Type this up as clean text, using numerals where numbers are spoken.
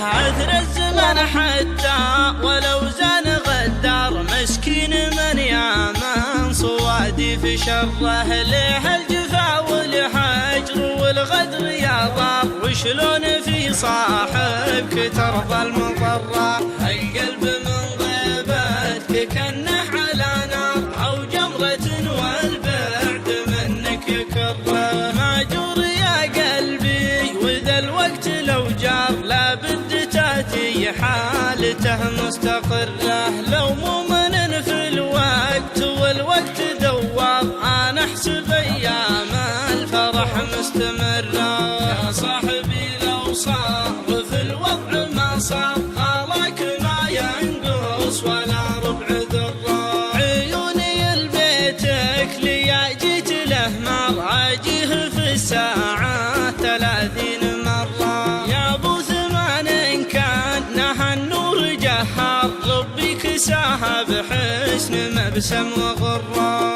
عثر الزمن حتى ولو زان غدار، مسكين من يامن صوادي في شره، ليه الجفا والحجر والغدر يا ضار، وشلون في صاحبك ترضى المضرة، القلب من غيبتك كنه على نار، او جمرة والبعد منك يكره، ماجور يا قلبي وذا الوقت لو جار، لابد تاتي حالته مستقرة، لو مؤمن في الوقت والوقت دوار، انا احسب ايام الفرح مستمرة، يا صاحبي لو صار في الوضع ما صار، خالك ما ينقص ولا ربع ذرة، عيوني لبيتك لي جيت له مراجيه في الساعة 30 مرة، يا ابو ثمان كان نهى النور جهار، ربي كساها بحسن مبسم وغرة.